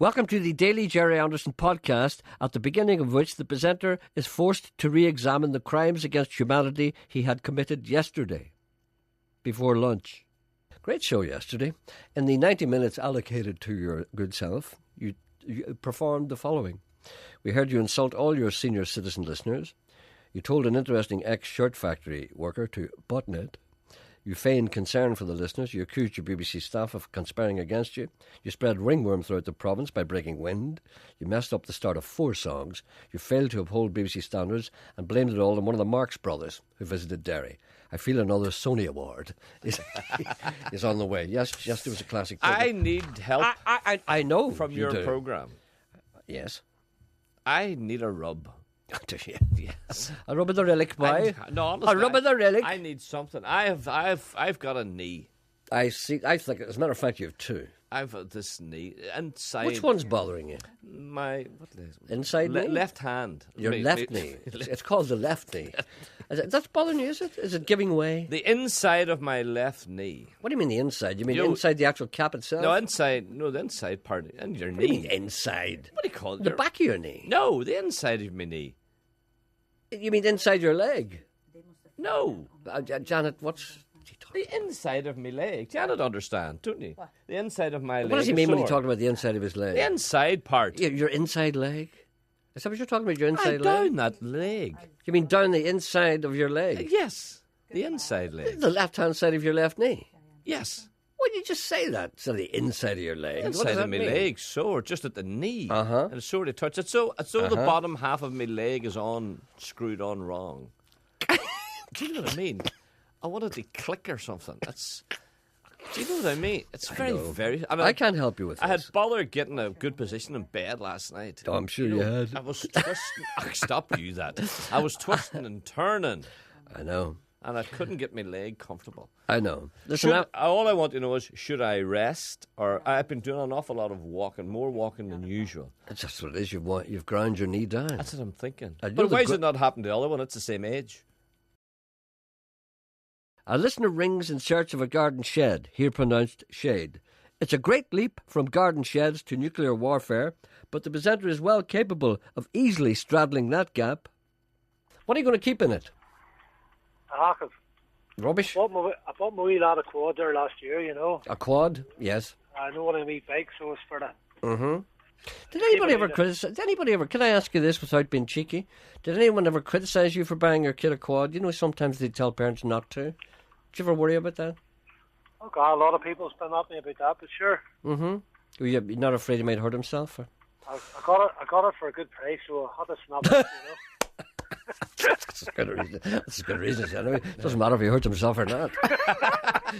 Welcome to the Daily Jerry Anderson podcast, at the beginning of which the presenter is forced to re-examine the crimes against humanity he had committed yesterday, before lunch. Great show yesterday. In the 90 minutes allocated to your good self, you performed the following. We heard you insult all your senior citizen listeners. You told an interesting ex-shirt factory worker to button it. You feigned concern for the listeners. You accused your BBC staff of conspiring against you. You spread ringworm throughout the province by breaking wind. You messed up the start of 4 songs. You failed to uphold BBC standards and blamed it all on one of the Marx brothers who visited Derry. I feel another Sony Award is on the way. Yes, it was a classic program. I need help. I know from your programme. Yes. I need a rub. Yes. A rub of the relic, boy. No, honestly, a rub of the relic. I need something. I've got a knee. I see. I think, as a matter of fact, you have 2. I've got this knee inside. Which one's bothering you? My inside knee? Left hand. Your left knee. It's called the left knee. That's bothering you, is it? Is it giving way? The inside of my left knee. What do you mean the inside? You mean inside the actual cap itself? No, inside. No, the inside part and your knee. What do you mean inside? What do you call it? The back of your knee. No, the inside of my knee. You mean inside your leg? No, Janet. What's the inside of my leg? Janet, understand, don't you? What? The inside of my leg. What does he mean when he talking about the inside of his leg? The inside part. Your inside leg? Is that what you're talking about? Your inside leg? Down that leg. You mean down the inside of your leg? Yes, the inside leg. The left-hand side of your left knee? Yes. Why did you just say that? So the inside of your leg. The inside of my leg, sore, just at the knee. And it's sore to touch. It's so the bottom half of my leg is screwed on wrong. Do you know what I mean? I wanted to click or something. Do you know what I mean? It's very. I mean, I can't help you with this. I had bothered getting a good position in bed last night. Oh, I'm sure you had. I was twisting. Stop you that. I was twisting and turning. I know. And I couldn't get my leg comfortable. I know. Listen, all I want to know is, should I rest? Or I've been doing an awful lot of walking, more walking than usual. That's just what it is. You've ground your knee down. That's what I'm thinking. But why does it not happen to the other one? It's the same age. A listener rings in search of a garden shed, here pronounced shade. It's a great leap from garden sheds to nuclear warfare, but the presenter is well capable of easily straddling that gap. What are you going to keep in it? A Hackett. Rubbish? I bought my wee lad a quad there last year, you know. A quad? Yes. I know one of my bikes, so it's for that. Mm-hmm. Did anybody ever criticize? Can I ask you this without being cheeky? Did anyone ever criticize you for buying your kid a quad? You know, sometimes they tell parents not to. Did you ever worry about that? Oh God, a lot of people spend at me about that, but sure. Mm-hmm. You're not afraid he might hurt himself? Or? I got it for a good price, so I had to snap it, you know. That's a good reason. Anyway, it doesn't matter if he hurts himself or not.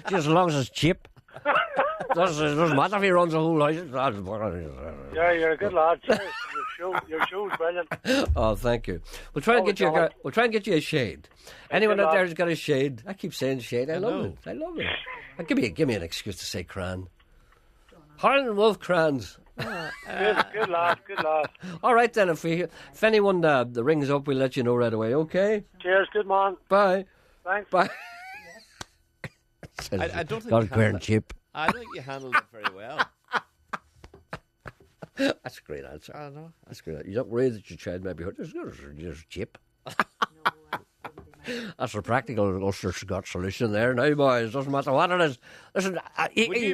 Just as long as it's cheap. It doesn't matter if he runs a whole house. Yeah, you're a good lad. Your show's brilliant. Oh, thank you. We'll try and get you a shade. Anyone out there who's got a shade? I keep saying shade. I love it. Give me an excuse to say cran. Harlan Wolf crans. Good lad. All right then. If anyone rings up, we'll let you know right away. Okay. Cheers. Good man. Bye. Thanks. Bye. I don't think. Got a chip. I don't think you handled it very well. That's a great answer. I know. That's great. You're not worried that your child might be hurt. There's a chip. That's a practical Ulster-Scott solution there now, boys. Doesn't matter what it is. Listen,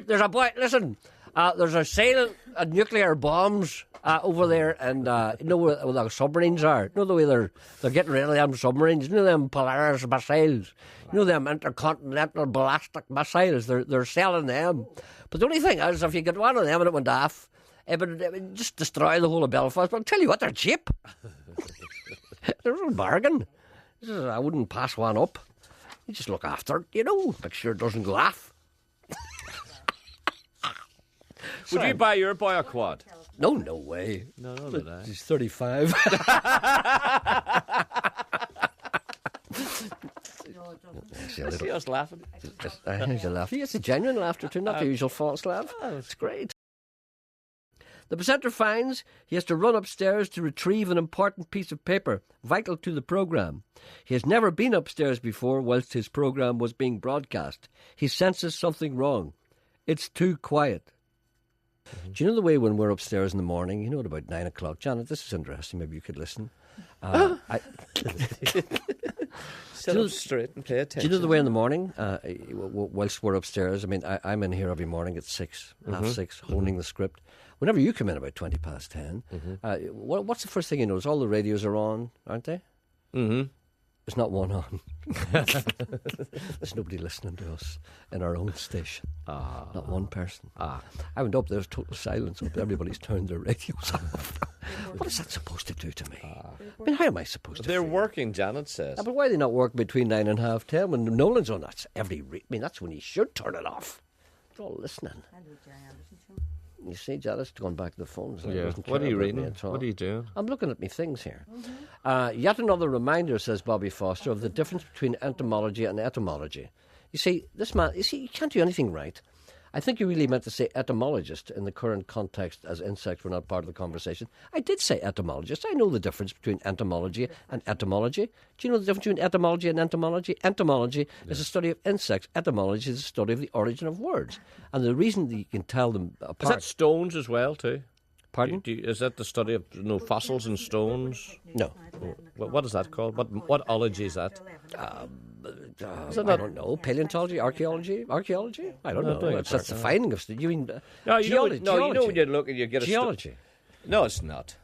there's a boy. Listen, there's a sale of nuclear bombs over there, and you know where the submarines are. You know the way they're getting rid of them submarines. You know them Polaris missiles. You know them intercontinental ballistic missiles. They're selling them. But the only thing is, if you get one of them and it went off, it would just destroy the whole of Belfast. But I'll tell you what, they're cheap. There's a bargain. I wouldn't pass one up. You just look after it, you know, make sure it doesn't go off. Would you buy your boy a quad? No way. No, he's 35. See us laughing. He's a laugh. It's a genuine laughter too, not the usual false laugh. Oh, it's great. The presenter finds he has to run upstairs to retrieve an important piece of paper, vital to the programme. He has never been upstairs before whilst his programme was being broadcast. He senses something wrong. It's too quiet. Do you know the way when we're upstairs in the morning, you know, at about 9 o'clock? Janet, this is interesting. Maybe you could listen. Sit up straight and pay attention. Do you know the way in the morning, whilst we're upstairs, I mean, I'm in here every morning at 6, half 6, honing the script. Whenever you come in about 20 past 10, what's the first thing you notice? All the radios are on, aren't they? Mm-hmm. There's not one on. There's nobody listening to us in our own station. Not one person. I went up, there's total silence up. Everybody's turned their radios off. What is that supposed to do to me? I mean, how am I supposed to They're feel? working, Janet says. But why are they not working between 9 and half 10 when Nolan's on? That's that's when he should turn it off. They're all listening. You see, Janet's gone back to the phone. So What are you reading? What are you doing? I'm looking at me things here. Yet another reminder, says Bobby Foster, of the difference between entomology and etymology. You see, this man, you can't do anything right. I think you really meant to say etymologist in the current context, as insects were not part of the conversation. I did say etymologist. I know the difference between entomology and etymology. Do you know the difference between etymology and entomology? Entomology is a study of insects. Etymology is a study of the origin of words. And the reason that you can tell them apart... Is that stones as well, too? Pardon? Is that the study of fossils and stones? No. What is that called? What ology is that? I don't know. Paleontology, archaeology. I don't know. That's the finding of stuff. You mean geology? You know when you look and you get geology. No, it's not.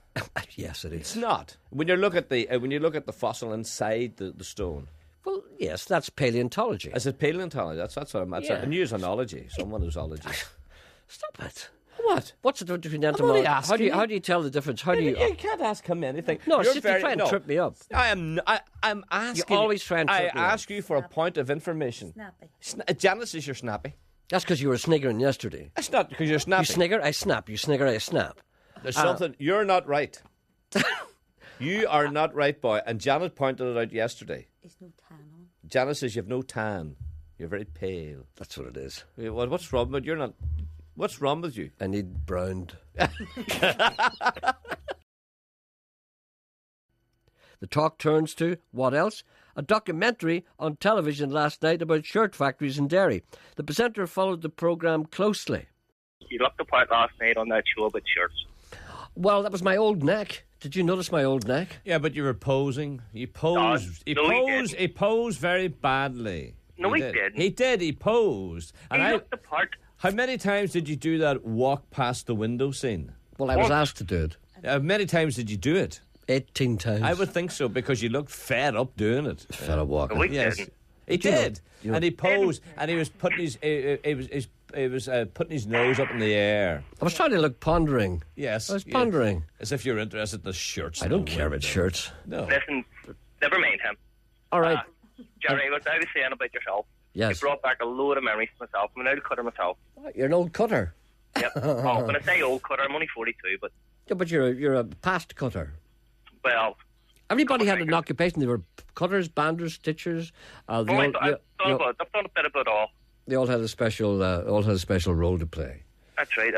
Yes, it is. It's not. When you look at the fossil inside the stone. Well, yes, that's paleontology. Is it paleontology? That's what I'm. That's a new ology. Someone who's ology. Stop it. What? What's the difference between entomology? How do you tell the difference? You can't ask him anything. No, you're trying to trip me up. I'm asking. You always try and trip me up. I ask you for a point of information. Snappy. Janice is your snappy. That's because you were sniggering yesterday. That's not because you're snappy. You snigger, I snap. You snigger, I snap. There's something. You're not right. You are not right, boy. And Janet pointed it out yesterday. There's no tan on. Janet says you have no tan. You're very pale. That's what it is. What's wrong with you? You're not. What's wrong with you? I need browned. The talk turns to, what else? A documentary on television last night about shirt factories in Derry. The presenter followed the programme closely. You looked the part last night on that show about shirts. Well, that was my old neck. Did you notice my old neck? Yeah, but you were posing. He posed. He posed very badly. No, he didn't. He did. He posed. And he looked the part. How many times did you do that walk past the window scene? Well, I was asked to do it. How many times did you do it? 18 times. I would think so, because you looked fed up doing it. Fed up walking. No, he didn't. He did. And he posed, and he was putting his putting his nose up in the air. I was trying to look pondering. Yes. I was pondering. As if you're interested in the shirts. I don't care about shirts. No. Listen, never mind him. All right. Jerry, what I was saying about yourself. Yes. You brought back a load of memories to myself. I'm an old cutter myself. You're an old cutter. Yep. Oh, when I say old cutter, I'm only 42, but... Yeah, but you're a past cutter. Well... Everybody had an occupation. They were cutters, banders, stitchers. I've done a bit about all. They all had a special role to play. That's right.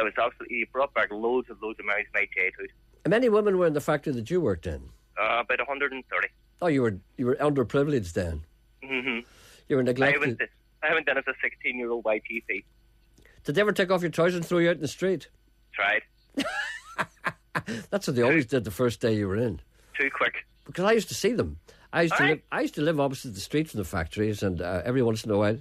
You brought back loads of memories in my childhood. And many women were in the factory that you worked in. About 130. Oh, you were underprivileged then. Mm-hmm. You were neglected. I haven't done it as a 16-year-old YTC. Did they ever take off your trousers and throw you out in the street? Tried. That's what they always did the first day you were in. Too quick. Because I used to see them. I used to live opposite the street from the factories, and every once in a while,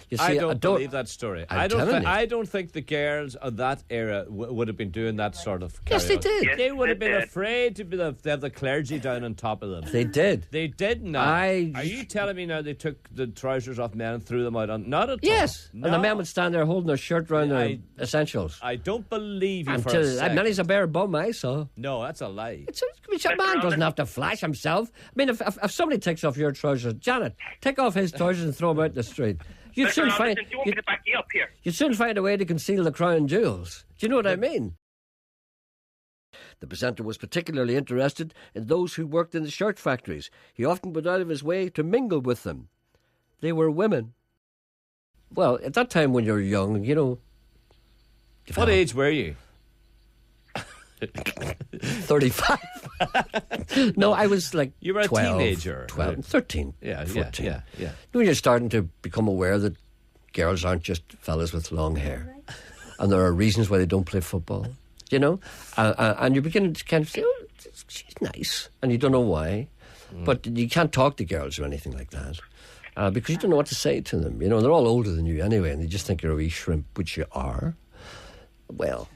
you see. I don't believe that story. I don't think the girls of that era would have been doing that sort of. Yes, they did. Yes, they would have been did. afraid to have the clergy down on top of them. They did. They did not. Are you telling me now they took the trousers off men and threw them out on? Not at all. Yes, no. And the men would stand there holding their shirt round their essentials. I don't believe you for a Until second. many's a bare bum I saw. No, that's a lie. A man doesn't have to flash himself. I mean, if somebody takes off your trousers, Janet, take off his trousers and throw them out in the street. You'd soon find. Do you want me to back you up here? You'd soon find a way to conceal the crown jewels. Do you know what I mean? The presenter was particularly interested in those who worked in the shirt factories. He often went out of his way to mingle with them. They were women. Well, at that time when you're young, you know. What age were you? 35. No, I was like You were 12, a teenager. 12, 13, Yeah, 14. yeah. When you're starting to become aware that girls aren't just fellas with long hair. and there are reasons why they don't play football, you know, and you're beginning to kind of say, oh, she's nice, and you don't know why, but you can't talk to girls or anything like that. Because you don't know what to say to them. You know, they're all older than you anyway, and they just think you're a wee shrimp, which you are. Well,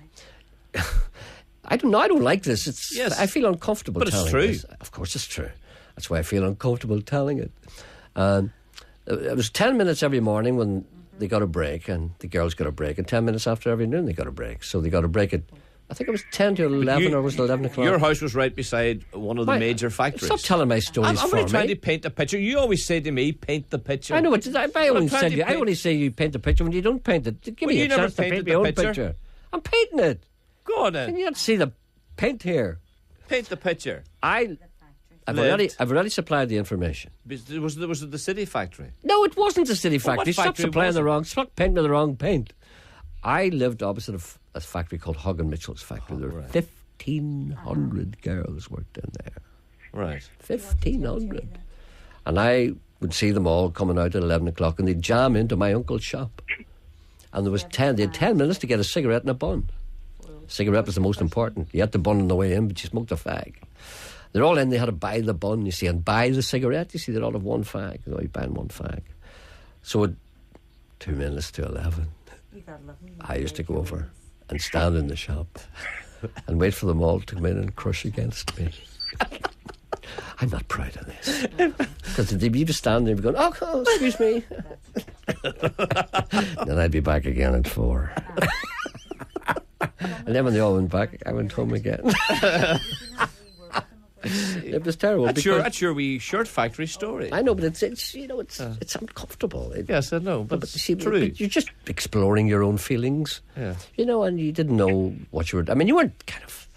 I don't know. I don't like this. I feel uncomfortable telling it. But it's true. Of course it's true. That's why I feel uncomfortable telling it. It was 10 minutes every morning when they got a break, and the girls got a break, and 10 minutes after every noon they got a break. So they got a break at, I think it was 10 to 11, or was it 11 o'clock? Your house was right beside one of the major factories. Stop telling my stories I'm for me. I'm trying to paint a picture. You always say to me, paint the picture. I know. I only say you paint the picture when you don't paint it. Give me a chance to paint my own picture. I'm painting it. Go on then. Can you not see the paint here? Paint the picture. I've already supplied the information. Was it the city factory? No, it wasn't the city factory. Stop painting the wrong paint. I lived opposite of a factory called Hogg and Mitchell's factory. There were 1,500 girls worked in there. Right. 1,500. And I would see them all coming out at 11 o'clock, and they'd jam into my uncle's shop. And they had 10 minutes to get a cigarette and a bun. Cigarette was the most important. You had the bun on the way in, but you smoked a fag. They're all in, they had to buy the bun, you see, and buy the cigarette. You see, they'd all have one fag. You know, you're buying one fag. So at 2 minutes to 11, I used to go over and stand in the shop and wait for them all to come in and crush against me. I'm not proud of this. Because they'd be just standing there and be going, oh, excuse me. Then I'd be back again at 4. And then when they all went back, I went home again. It was terrible. That's your wee shirt factory story. I know, but it's uncomfortable. Yes, I know, but it's true. But you're just exploring your own feelings. Yeah. You know, and you didn't know what you were. I mean, you weren't kind of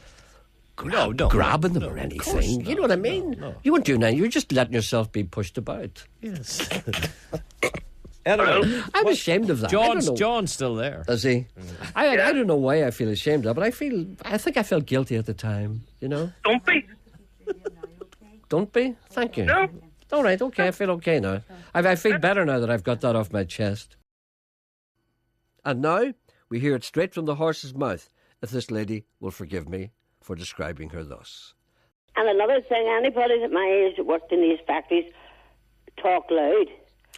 grabbing them or anything. You know what I mean? No. You weren't doing that. You were just letting yourself be pushed about. Yes. Anyway, I'm ashamed of that. John's still there. Is he? I don't know why I feel ashamed of it, but I think I felt guilty at the time, you know? Don't be. Don't be? Thank you. No. All right, okay, I feel okay now. I feel better now that I've got that off my chest. And now, we hear it straight from the horse's mouth, if this lady will forgive me for describing her thus. And another thing, anybody at my age that worked in these factories talk loud.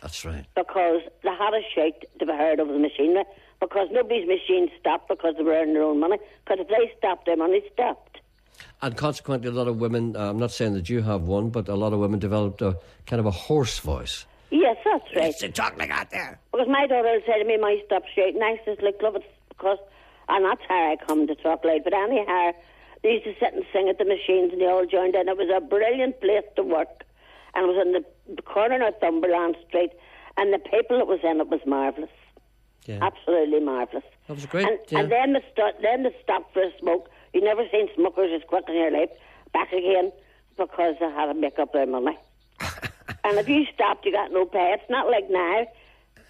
That's right. Because they had a shout to be heard over the machinery, because nobody's machine stopped because they were earning their own money, because if they stopped, their money stopped. And consequently, a lot of women, I'm not saying that you have one, but a lot of women developed a kind of a hoarse voice. Yes, that's right. You talk like that there. Because my daughter will say to me, "My stop shouting." I says, "Look, love, it's because," and that's how I come to talk loud. But anyhow, they used to sit and sing at the machines, and they all joined in. It was a brilliant place to work, and it was in the corner of Northumberland Street, and the people that was in it was marvellous. Yeah. Absolutely marvellous. That was great. And then they stopped for a smoke. You never seen smokers as quick in your life. Back again because they had to make up their money. And if you stopped, you got no pay. It's not like now.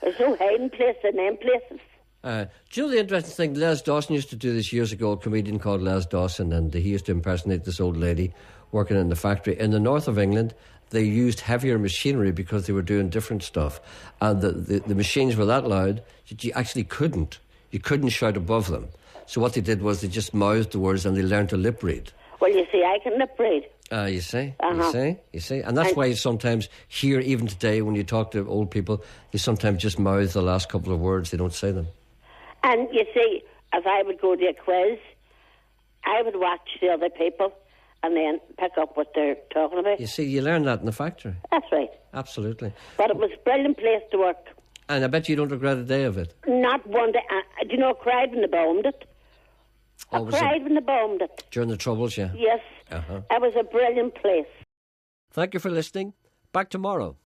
There's no hiding place in them places. Do you know the interesting thing? Les Dawson used to do this years ago, a comedian called Les Dawson, and he used to impersonate this old lady working in the factory. In the north of England, they used heavier machinery because they were doing different stuff. And the machines were that loud that you actually couldn't. You couldn't shout above them. So what they did was they just mouthed the words and they learned to lip read. Well, you see, I can lip read. You see? And that's why you sometimes hear, even today, when you talk to old people, you sometimes just mouth the last couple of words. They don't say them. And you see, if I would go to a quiz, I would watch the other people and then pick up what they're talking about. You see, you learn that in the factory. That's right. Absolutely. But it was a brilliant place to work. And I bet you don't regret a day of it. Not one day. Do you know, I cried when they bombed it. I cried when they bombed it. During the Troubles, yeah? Yes. It was a brilliant place. Thank you for listening. Back tomorrow.